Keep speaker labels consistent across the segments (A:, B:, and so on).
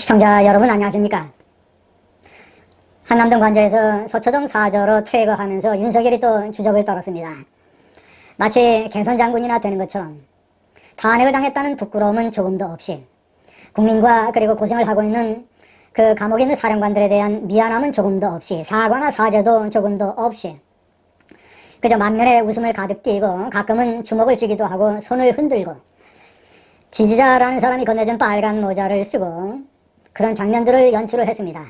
A: 시청자 여러분 안녕하십니까. 한남동 관저에서 서초동 사저로 퇴거하면서 윤석열이 또 주접을 떨었습니다. 마치 개선 장군이나 되는 것처럼 탄핵을 당했다는 부끄러움은 조금도 없이, 국민과 그리고 고생을 하고 있는 그 감옥에 있는 사령관들에 대한 미안함은 조금도 없이, 사과나 사죄도 조금도 없이 그저 만면에 웃음을 가득 띠고 가끔은 주먹을 쥐기도 하고 손을 흔들고 지지자라는 사람이 건네준 빨간 모자를 쓰고 그런 장면들을 연출을 했습니다.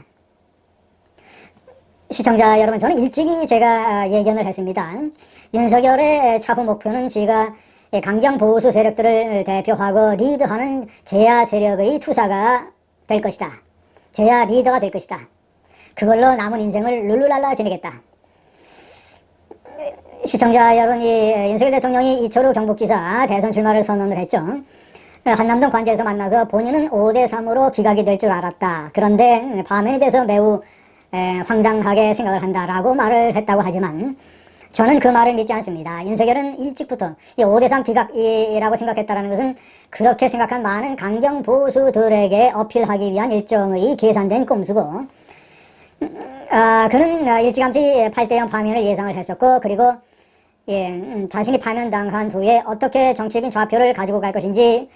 A: 시청자 여러분, 저는 일찍이 제가 예견을 했습니다. 윤석열의 차후 목표는 지가 강경 보수 세력들을 대표하고 리드하는 제야 세력의 투사가 될 것이다. 제야 리더가 될 것이다. 그걸로 남은 인생을 룰루랄라 지내겠다. 시청자 여러분, 윤석열 대통령이 이철우 경북지사 대선 출마를 선언을 했죠. 한남동 관저에서 만나서 본인은 5대3으로 기각이 될 줄 알았다. 그런데 파면이 돼서 매우 황당하게 생각을 한다라고 말을 했다고 하지만 저는 그 말을 믿지 않습니다. 윤석열은 일찍부터 이 5대3 기각이라고 생각했다는 것은 그렇게 생각한 많은 강경 보수들에게 어필하기 위한 일종의 계산된 꼼수고, 그는 일찌감치 8대0 파면을 예상을 했었고, 그리고 자신이 파면당한 후에 어떻게 정치적인 좌표를 가지고 갈 것인지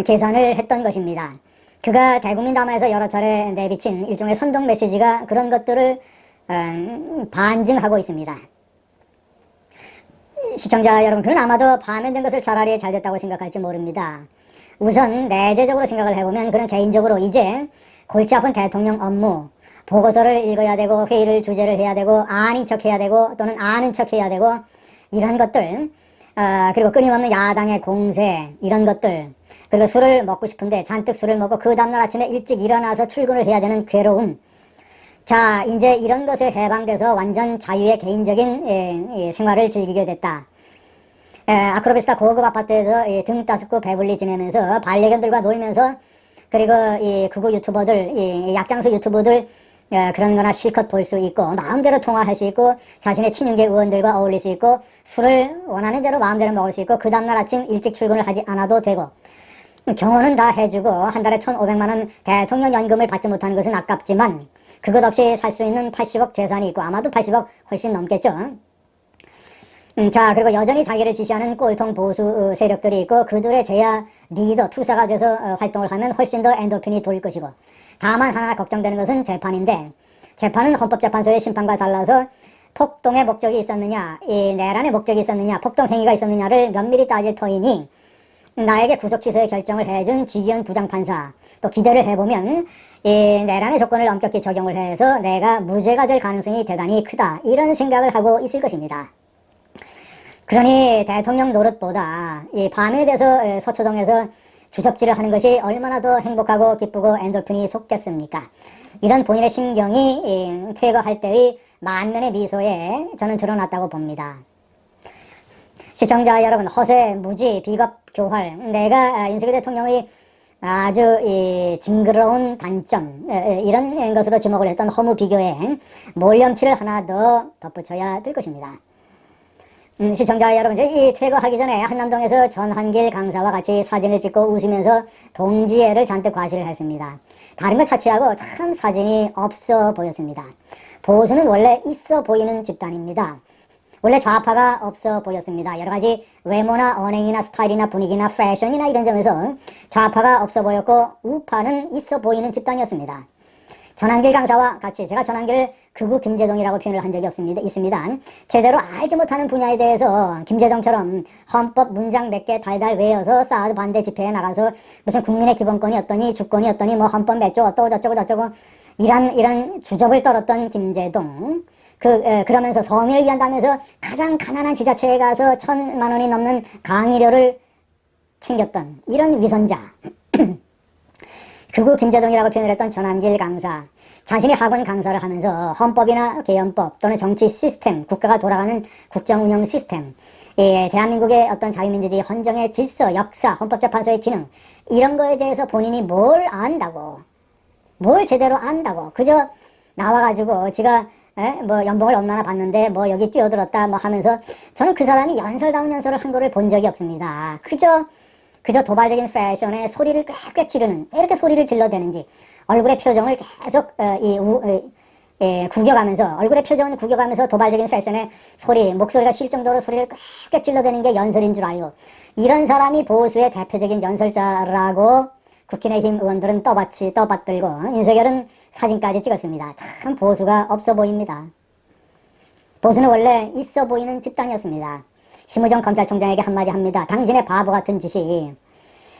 A: 계산을 했던 것입니다. 그가 대국민 담화에서 여러 차례 내비친 일종의 선동 메시지가 그런 것들을 반증하고 있습니다. 시청자 여러분, 그는 아마도 파면된 것을 차라리 잘 됐다고 생각할지 모릅니다. 우선 내재적으로 생각을 해보면 그는 개인적으로 이제 골치 아픈 대통령 업무, 보고서를 읽어야 되고 회의를 주재를 해야 되고 아닌 척 해야 되고 또는 아는 척 해야 되고 이런 것들, 그리고 끊임없는 야당의 공세, 이런 것들, 그리고 술을 먹고 싶은데 잔뜩 술을 먹고 그 다음날 아침에 일찍 일어나서 출근을 해야 되는 괴로움. 자, 이제 이런 것에 해방돼서 완전 자유의 개인적인 생활을 즐기게 됐다. 아크로비스타 고급 아파트에서 등 따숩고 배불리 지내면서 반려견들과 놀면서, 그리고 이 극우 유튜버들, 약장수 유튜버들 그런 거나 실컷 볼 수 있고 마음대로 통화할 수 있고 자신의 친윤계 의원들과 어울릴 수 있고 술을 원하는 대로 마음대로 먹을 수 있고 그 다음날 아침 일찍 출근을 하지 않아도 되고 경호는 다 해주고 한 달에 1,500만원 대통령 연금을 받지 못하는 것은 아깝지만 그것 없이 살 수 있는 80억 재산이 있고 아마도 80억 훨씬 넘겠죠. 자, 그리고 여전히 자기를 지시하는 꼴통 보수 세력들이 있고 그들의 제야 리더 투사가 돼서 활동을 하면 훨씬 더 엔돌핀이 돌 것이고, 다만 하나 걱정되는 것은 재판인데, 재판은 헌법재판소의 심판과 달라서 폭동의 목적이 있었느냐, 이 내란의 목적이 있었느냐, 폭동 행위가 있었느냐를 면밀히 따질 터이니 나에게 구속 취소의 결정을 해준 지기현 부장판사 또 기대를 해보면 이 내란의 조건을 엄격히 적용을 해서 내가 무죄가 될 가능성이 대단히 크다, 이런 생각을 하고 있을 것입니다. 그러니 대통령 노릇보다 이 밤에 돼서 서초동에서 주접질을 하는 것이 얼마나 더 행복하고 기쁘고 엔돌핀이 솟겠습니까? 이런 본인의 심경이 퇴거할 때의 만면의 미소에 저는 드러났다고 봅니다. 시청자 여러분, 허세, 무지, 비겁, 교활, 내가 윤석열 대통령의 아주 징그러운 단점, 이런 것으로 지목을 했던 허무 비교에 몰염치를 하나 더 덧붙여야 될 것입니다. 시청자 여러분, 이 퇴거하기 전에 한남동에서 전한길 강사와 같이 사진을 찍고 웃으면서 동지애를 잔뜩 과시를 했습니다. 다른 것 차치하고 참 사진이 없어 보였습니다. 보수는 원래 있어 보이는 집단입니다. 원래 좌파가 없어 보였습니다. 여러 가지 외모나 언행이나 스타일이나 분위기나 패션이나 이런 점에서 좌파가 없어 보였고 우파는 있어 보이는 집단이었습니다. 전한길 강사와 같이 제가 전한길을 극우 김재동이라고 표현을 한 적이 있습니다. 제대로 알지 못하는 분야에 대해서 김재동처럼 헌법 문장 몇 개 달달 외워서 사드 반대 집회에 나가서 무슨 국민의 기본권이 어떠니 주권이 어떠니 뭐 헌법 몇 조 어떠고 저쩌고 저쩌고 이런 주접을 떨었던 김재동, 그러면서 서민을 위한다면서 가장 가난한 지자체에 가서 1,000만 원이 넘는 강의료를 챙겼던 이런 위선자, 극우 김재동이라고 표현을 했던 전한길 강사, 자신이 학원 강사를 하면서 헌법이나 개헌법 또는 정치 시스템, 국가가 돌아가는 국정운영 시스템, 대한민국의 어떤 자유민주주의 헌정의 질서, 역사, 헌법재판소의 기능, 이런 거에 대해서 본인이 뭘 안다고, 뭘 제대로 안다고, 그저 나와가지고 지가 뭐 연봉을 얼마나 받는데 뭐 여기 뛰어들었다 뭐 하면서, 저는 그 사람이 연설다운 연설을 한 거를 본 적이 없습니다. 그저 그저 도발적인 패션에 소리를 꽥꽥 지르는, 왜 이렇게 소리를 질러대는지 얼굴의 표정을 계속 구겨가면서, 얼굴의 표정을 구겨가면서 도발적인 패션에 목소리가 쉴 정도로 소리를 꽥꽥 질러대는 게 연설인 줄 알고, 이런 사람이 보수의 대표적인 연설자라고 국민의힘 의원들은 떠받들고 윤석열은 사진까지 찍었습니다. 참 보수가 없어 보입니다. 보수는 원래 있어 보이는 집단이었습니다. 심우정 검찰총장에게 한마디 합니다. 당신의 바보 같은 짓이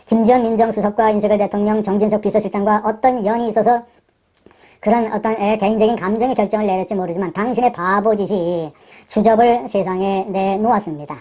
A: 김지원 민정수석과 윤석열 대통령, 정진석 비서실장과 어떤 연이 있어서 그런 어떤 개인적인 감정의 결정을 내렸지 모르지만 당신의 바보 짓이 주접을 세상에 내놓았습니다.